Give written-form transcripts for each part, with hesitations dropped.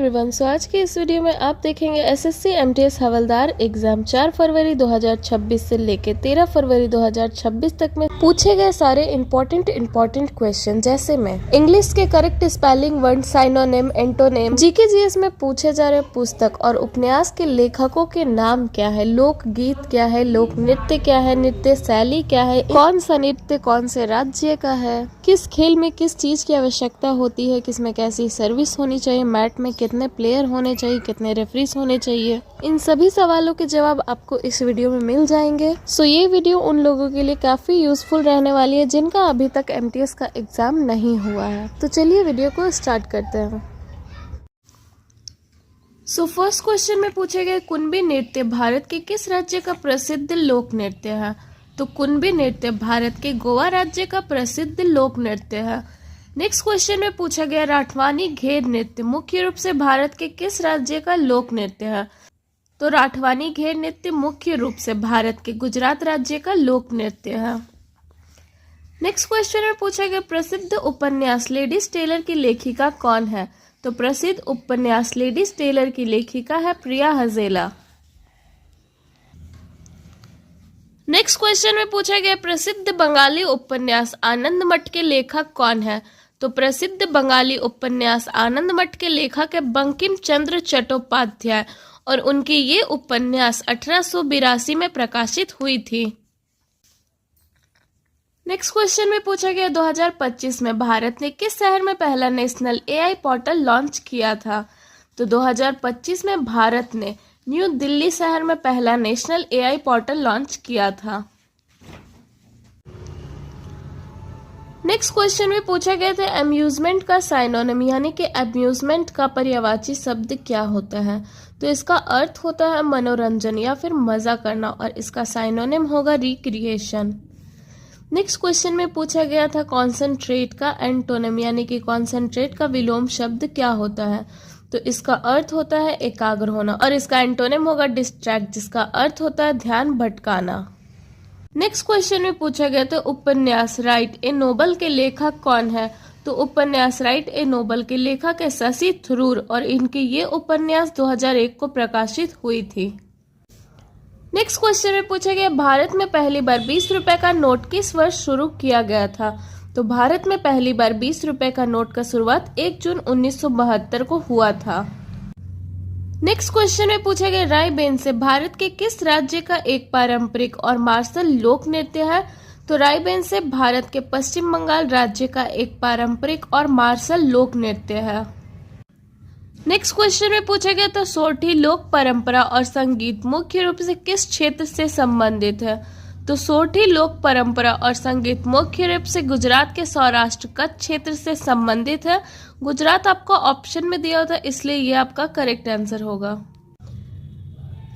Everyone, सो आज के इस वीडियो में आप देखेंगे एसएससी एमटीएस हवलदार एग्जाम 4 फरवरी 2026 से लेकर 13 फरवरी 2026 तक में पूछे गए सारे इंपॉर्टेंट क्वेश्चन, जैसे में इंग्लिश के correct spelling, word, synonym, antonym. GK GS में पूछे जा रहे पुस्तक और उपन्यास के लेखकों के नाम क्या है, लोक गीत क्या है, लोक नृत्य क्या है, नृत्य शैली क्या है, कौन सा नृत्य कौन से राज्य का है, किस खेल में किस चीज की आवश्यकता होती है, किसमें कैसी सर्विस होनी चाहिए, मैट में कितने प्लेयर होने चाहिए, कितने रेफरीज होने चाहिए। इन सभी सवालों के जवाब आपको इस वीडियो में मिल जाएंगे। सो ये वीडियो उन लोगों के लिए काफी यूजफुल रहने वाली है जिनका अभी तक एमटीएस का एग्जाम नहीं हुआ है। तो चलिए वीडियो को स्टार्ट करते हैं। सो फर्स्ट क्वेश्चन में पूछे गए कुणबी नृत्य भारत के किस राज्य का प्रसिद्ध लोक नृत्य है। तो कुणबी नृत्य भारत के गोवा राज्य का प्रसिद्ध लोक नृत्य है। नेक्स्ट क्वेश्चन में पूछा गया राठवानी घेर नृत्य मुख्य रूप से भारत के किस राज्य का लोक नृत्य है। तो राठवानी घेर नृत्य मुख्य रूप से भारत के गुजरात राज्य का लोक नृत्य है। नेक्स्ट क्वेश्चन में पूछा गया प्रसिद्ध उपन्यास लेडीज टेलर की लेखिका कौन है। तो प्रसिद्ध उपन्यास लेडीज टेलर की लेखिका है प्रिया हजेला। नेक्स्ट क्वेश्चन में पूछा गया प्रसिद्ध बंगाली उपन्यास आनंद मठ के लेखक कौन है। तो प्रसिद्ध बंगाली उपन्यास आनंद मठ के लेखक है बंकिम चंद्र चट्टोपाध्याय और उनकी ये उपन्यास 1882 में प्रकाशित हुई थी। नेक्स्ट क्वेश्चन में पूछा गया 2025 में भारत ने किस शहर में पहला नेशनल एआई पोर्टल लॉन्च किया था। तो 2025 में भारत ने न्यू दिल्ली शहर में पहला नेशनल एआई पोर्टल लॉन्च किया था। नेक्स्ट क्वेश्चन में पूछा गया था अम्यूजमेंट का साइनोनिम यानी कि अम्यूजमेंट का पर्यायवाची शब्द क्या होता है। तो इसका अर्थ होता है मनोरंजन या फिर मजा करना और इसका साइनोनिम होगा रिक्रिएशन। नेक्स्ट क्वेश्चन में पूछा गया था कॉन्सेंट्रेट का एंटोनिम यानी कि कॉन्सेंट्रेट का विलोम शब्द क्या होता है। तो इसका अर्थ होता है एकाग्र होना और इसका एंटोनिम होगा डिस्ट्रैक्ट जिसका अर्थ होता है ध्यान भटकाना। नेक्स्ट क्वेश्चन में पूछा गया था उपन्यास राइट ए नोबल के लेखक कौन है। तो उपन्यास राइट ए नोबल के लेखक है शशि थरूर और इनकी ये उपन्यास 2001 को प्रकाशित हुई थी। नेक्स्ट क्वेश्चन में पूछा गया भारत में पहली बार 20 रुपए का नोट किस वर्ष शुरू किया गया था। तो भारत में पहली बार 20 रुपए का नोट का शुरुआत 1 जून 1972 को हुआ था। नेक्स्ट क्वेश्चन में पूछा गया रायबेन से भारत के किस राज्य का एक पारंपरिक और मार्शल लोक नृत्य है। तो रायबेन से भारत के पश्चिम बंगाल राज्य का एक पारंपरिक और मार्शल लोक नृत्य है। नेक्स्ट क्वेश्चन में पूछा गया तो सोरठी लोक परंपरा और संगीत मुख्य रूप से किस क्षेत्र से संबंधित है। तो सोरठी लोक परंपरा और संगीत मुख्य रूप से गुजरात के सौराष्ट्र कच्छ क्षेत्र से संबंधित है। गुजरात आपको ऑप्शन में दिया होता है इसलिए ये आपका करेक्ट आंसर होगा।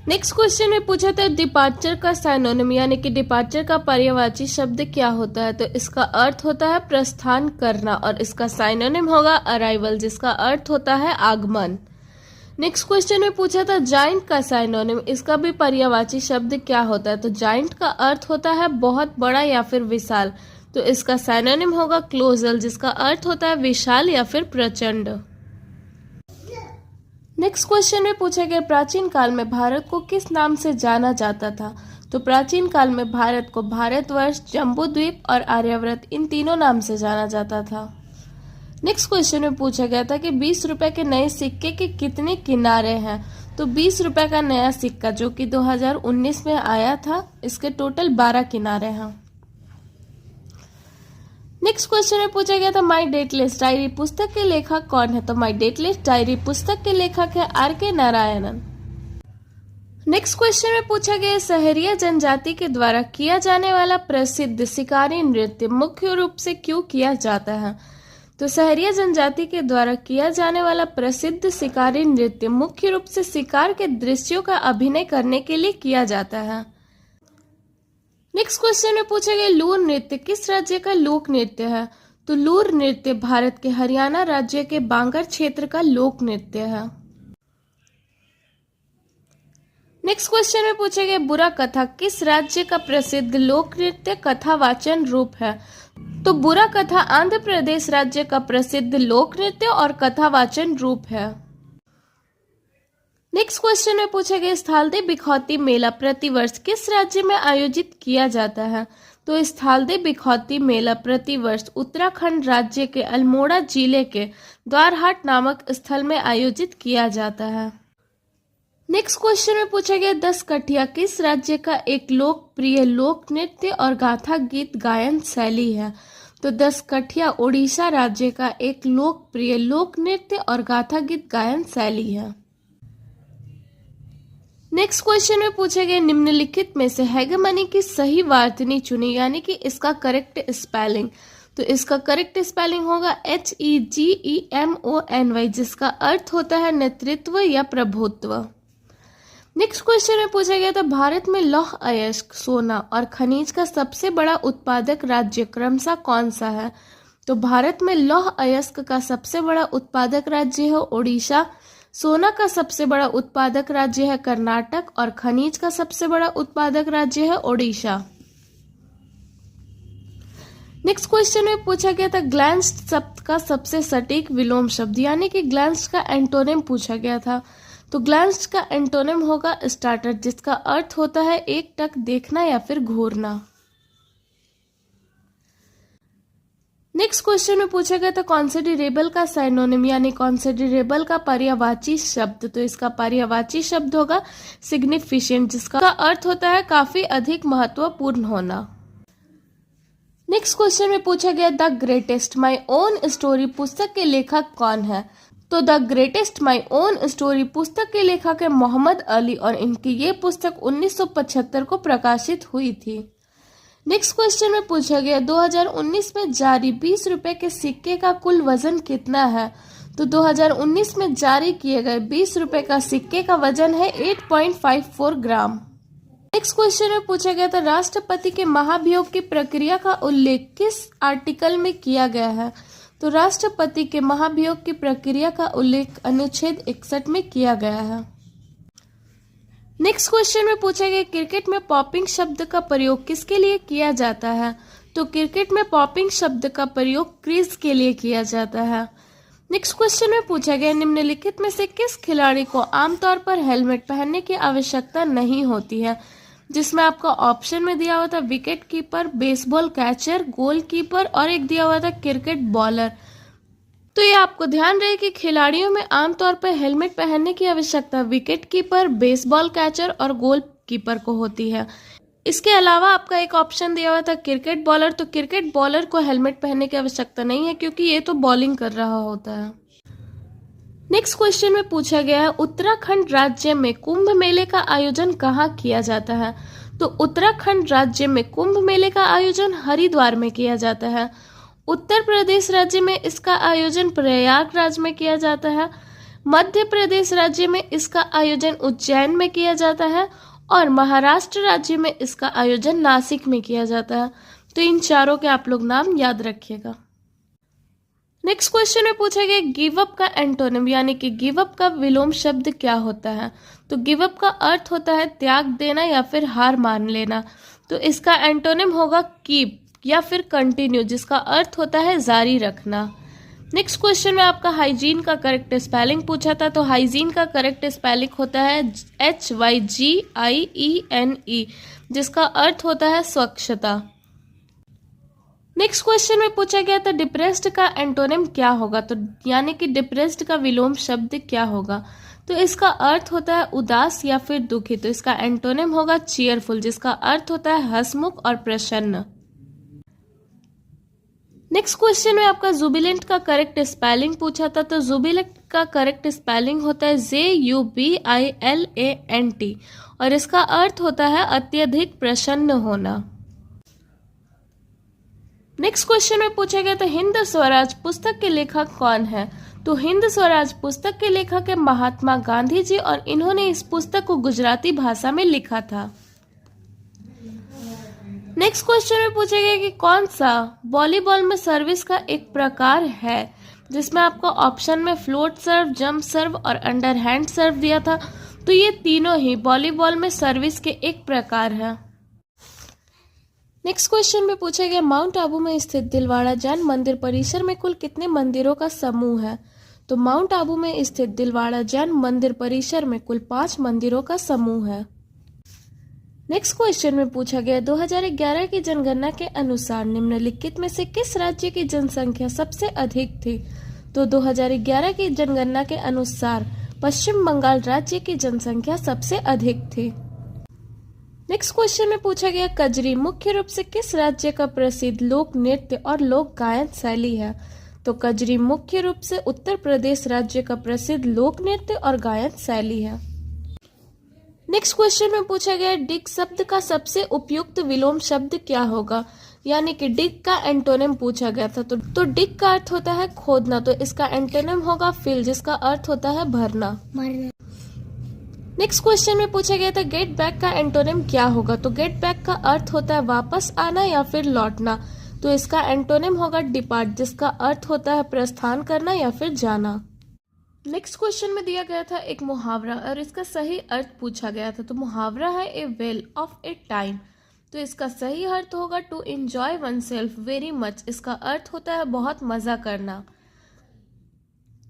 नेक्स्ट क्वेश्चन में पूछा था डिपार्चर का साइनोनिम यानी कि डिपार्चर का पर्यायवाची शब्द क्या होता है। तो इसका अर्थ होता है प्रस्थान करना और इसका साइनोनिम होगा अराइवल जिसका अर्थ होता है आगमन। नेक्स्ट क्वेश्चन में पूछा था जाइंट का साइनोनिम, इसका भी पर्यायवाची शब्द क्या होता है। तो जाइंट का अर्थ होता है बहुत बड़ा या फिर विशाल, तो इसका साइनोनिम होगा क्लोजल जिसका अर्थ होता है विशाल या फिर प्रचंड। नेक्स्ट क्वेश्चन में पूछा गया प्राचीन काल में भारत को किस नाम से जाना जाता था। तो प्राचीन काल में भारत को भारतवर्ष, जम्बूद्वीप और आर्यावर्त इन तीनों नाम से जाना जाता था। नेक्स्ट क्वेश्चन में पूछा गया था कि 20 रुपए के नए सिक्के के कितने किनारे हैं। तो 20 रुपए का नया सिक्का जो कि 2019 में आया था इसके टोटल 12 किनारे हैं। नेक्स्ट क्वेश्चन में पूछा गया था माई डेटलेस डायरी पुस्तक के लेखक कौन है। तो माई डेटलेस डायरी पुस्तक के लेखक है आर.के. नारायणन। नेक्स्ट क्वेश्चन में पूछा गया सहरिया जनजाति के द्वारा किया जाने वाला प्रसिद्ध शिकारी नृत्य मुख्य रूप से क्यों किया जाता है। तो सहरिया जनजाति के द्वारा किया जाने वाला प्रसिद्ध शिकारी नृत्य मुख्य रूप से शिकार के दृश्यों का अभिनय करने के लिए किया जाता है। नेक्स्ट क्वेश्चन में पूछा गया लूर नृत्य किस राज्य का लोक नृत्य है। तो लूर नृत्य भारत के हरियाणा राज्य के बांगर क्षेत्र का लोक नृत्य है। नेक्स्ट क्वेश्चन में पूछा गया बुरा कथा किस राज्य का प्रसिद्ध लोक नृत्य कथावाचन रूप है। तो बुरा कथा आंध्र प्रदेश राज्य का प्रसिद्ध लोक नृत्य और कथावाचन रूप है। नेक्स्ट क्वेश्चन में पूछा गया स्थालदे बिखौती मेला प्रतिवर्ष किस राज्य में आयोजित किया जाता है? तो स्थालदे बिखौती मेला प्रतिवर्ष उत्तराखंड राज्य के अल्मोड़ा जिले के द्वारहाट नामक स्थल में आयोजित किया जाता है। नेक्स्ट क्वेश्चन में पूछा गया दसकठिया किस राज्य का एक लोकप्रिय लोक नृत्य और गाथा गीत गायन शैली है? तो दसकठिया उड़ीसा राज्य का एक लोकप्रिय लोक नृत्य और गाथा गीत गायन शैली है। नेक्स्ट क्वेश्चन में पूछा गया निम्नलिखित में से हेगेमनी की सही वार्तनी चुनी, यानी कि इसका करेक्ट स्पेलिंग। तो इसका करेक्ट स्पेलिंग होगा HEGEMONY, जिसका अर्थ होता है नेतृत्व या प्रभुत्व। नेक्स्ट क्वेश्चन में पूछा गया था भारत में लौह अयस्क, सोना और खनिज का सबसे बड़ा उत्पादक राज्य क्रमशः कौन सा है? तो भारत में लौह अयस्क का सबसे बड़ा उत्पादक राज्य है ओडिशा, सोना का सबसे बड़ा उत्पादक राज्य है कर्नाटक और खनिज का सबसे बड़ा उत्पादक राज्य है ओडिशा। नेक्स्ट क्वेश्चन में पूछा गया था ग्लैंस्ड शब्द का सबसे सटीक विलोम शब्द, यानी कि ग्लैंस्ड का एंटोनिम पूछा गया था। तो ग्लैंस्ड का एंटोनिम होगा स्टार्टर, जिसका अर्थ होता है एक टक देखना या फिर घूरना। नेक्स्ट क्वेश्चन में पूछा गया था कॉन्सिडरेबल का साइनोनिम, यानी कॉन्सिडरेबल का पर्यायवाची शब्द। तो इसका पर्यायवाची शब्द होगा सिग्निफिकेंट, जिसका अर्थ होता है काफी अधिक महत्वपूर्ण होना। नेक्स्ट क्वेश्चन में पूछा गया the greatest my own story पुस्तक के लेखक कौन है? तो the greatest my own story पुस्तक के लेखक है मोहम्मद अली और इनकी ये पुस्तक 1975 को प्रकाशित हुई थी। नेक्स्ट क्वेश्चन में पूछा गया 2019 में जारी 20 रुपए के सिक्के का कुल वजन कितना है? तो 2019 में जारी किए गए 20 रुपए का सिक्के का वजन है 8.54 ग्राम। नेक्स्ट क्वेश्चन में पूछा गया था राष्ट्रपति के महाभियोग की प्रक्रिया का उल्लेख किस आर्टिकल में किया गया है? तो राष्ट्रपति के महाभियोग की प्रक्रिया का उल्लेख अनुच्छेद 61 में किया गया है। नेक्स्ट क्वेश्चन में पूछा गया क्रिकेट में पॉपिंग शब्द का प्रयोग किसके लिए किया जाता है? तो क्रिकेट में पॉपिंग शब्द का प्रयोग क्रीज के लिए किया जाता है। नेक्स्ट क्वेश्चन में पूछा गया निम्नलिखित में से किस खिलाड़ी को आमतौर पर हेलमेट पहनने की आवश्यकता नहीं होती है? जिसमें आपका ऑप्शन में दिया हुआ था wicket keeper, baseball catcher, goalkeeper और एक दिया हुआ था क्रिकेट बॉलर। तो ये आपको ध्यान रहे कि खिलाड़ियों में आमतौर पर हेलमेट पहनने की आवश्यकता विकेट कीपर, बेसबॉल कैचर और गोल कीपर को होती है। इसके अलावा आपका एक ऑप्शन दिया हुआ था क्रिकेट बॉलर, तो क्रिकेट बॉलर को हेलमेट पहनने की आवश्यकता नहीं है क्योंकि ये तो बॉलिंग कर रहा होता है। नेक्स्ट क्वेश्चन में पूछा गया है उत्तराखंड राज्य में कुंभ मेले का आयोजन कहाँ किया जाता है? तो उत्तराखंड राज्य में कुंभ मेले का आयोजन हरिद्वार में किया जाता है। उत्तर प्रदेश राज्य में इसका आयोजन प्रयागराज में किया जाता है। मध्य प्रदेश राज्य में इसका आयोजन उज्जैन में किया जाता है और महाराष्ट्र राज्य में इसका आयोजन नासिक में किया जाता है। तो इन चारों के आप लोग नाम याद रखिएगा। नेक्स्ट क्वेश्चन में पूछा गया गिव अप का एंटोनिम, यानी कि गिव अप का विलोम शब्द क्या होता है? तो गिव अप का अर्थ होता है त्याग देना या फिर हार मान लेना। तो इसका एंटोनिम होगा कीप या फिर कंटिन्यू, जिसका अर्थ होता है जारी रखना। नेक्स्ट क्वेश्चन में आपका हाइजीन का करेक्ट स्पेलिंग पूछा था। तो हाइजीन का करेक्ट स्पेलिंग होता है HYGIENE, जिसका अर्थ होता है स्वच्छता। नेक्स्ट क्वेश्चन में पूछा गया था डिप्रेस्ड का एंटोनिम क्या होगा? तो यानी कि डिप्रेस्ड का विलोम शब्द क्या होगा? तो इसका अर्थ होता है उदास या फिर दुखी। तो इसका एंटोनिम होगा चीयरफुल, जिसका अर्थ होता है हंसमुख और प्रसन्न। नेक्स्ट क्वेश्चन में आपका जुबिलेंट का करेक्ट स्पेलिंग पूछा था। तो जुबिलेंट का करेक्ट स्पेलिंग होता है JUBILANT और इसका अर्थ होता है अत्यधिक प्रसन्न होना। नेक्स्ट क्वेश्चन में पूछा गया था हिंद स्वराज पुस्तक के लेखक कौन है? तो हिंद स्वराज पुस्तक के लेखक है महात्मा गांधी जी और इन्होंने इस पुस्तक को गुजराती भाषा में लिखा था। नेक्स्ट क्वेश्चन में पूछा गया कि कौन सा वॉलीबॉल में सर्विस का एक प्रकार है? जिसमें आपको ऑप्शन में फ्लोट सर्व, जंप सर्व और अंडर हैंड सर्व दिया था। तो ये तीनों ही वॉलीबॉल में सर्विस के एक प्रकार है। नेक्स्ट क्वेश्चन में पूछा गया माउंट आबू में स्थित दिलवाड़ा जैन मंदिर परिसर में कुल कितने मंदिरों का समूह है? तो माउंट आबू में स्थित दिलवाड़ा जैन मंदिर परिसर में कुल 5 मंदिरों का समूह है। नेक्स्ट क्वेश्चन में पूछा गया 2011 की जनगणना के अनुसार निम्नलिखित में से किस राज्य की जनसंख्या सबसे अधिक थी? तो 2011 की जनगणना के अनुसार पश्चिम बंगाल राज्य की जनसंख्या सबसे अधिक थी। नेक्स्ट क्वेश्चन में पूछा गया कजरी मुख्य रूप से किस राज्य का प्रसिद्ध लोक नृत्य और लोक गायन शैली है? तो कजरी मुख्य रूप से उत्तर प्रदेश राज्य का प्रसिद्ध लोक नृत्य और गायन शैली है। नेक्स्ट क्वेश्चन में पूछा गया डिग शब्द का सबसे उपयुक्त विलोम शब्द क्या होगा? यानी कि डिग का एंटोनिम पूछा गया था। तो डिग का अर्थ होता है खोदना, तो इसका एंटोनिम होगा फिल, जिसका अर्थ होता है भरना। नेक्स्ट क्वेश्चन में पूछा गया था गेट बैक का एंटोनिम क्या होगा? तो गेट बैक का अर्थ होता है वापस आना या फिर लौटना, तो इसका एंटोनिम होगा डिपार्ट, जिसका अर्थ होता है प्रस्थान करना या फिर जाना। नेक्स्ट क्वेश्चन में दिया गया था एक मुहावरा और इसका सही अर्थ पूछा गया था। तो मुहावरा है a whale of a time, तो इसका सही अर्थ होगा to enjoy oneself very much, इसका अर्थ होता है बहुत मजा करना।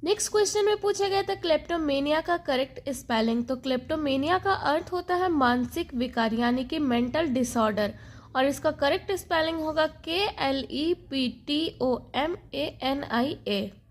नेक्स्ट क्वेश्चन में पूछा गया था क्लेप्टोमेनिया का करेक्ट स्पेलिंग। तो क्लेप्टोमेनिया का अर्थ होता है मानसिक विकार यानी कि मेंटल डिसऑर्डर, और इसका करेक्ट स्पेलिंग होगा KLEPTOMANIA।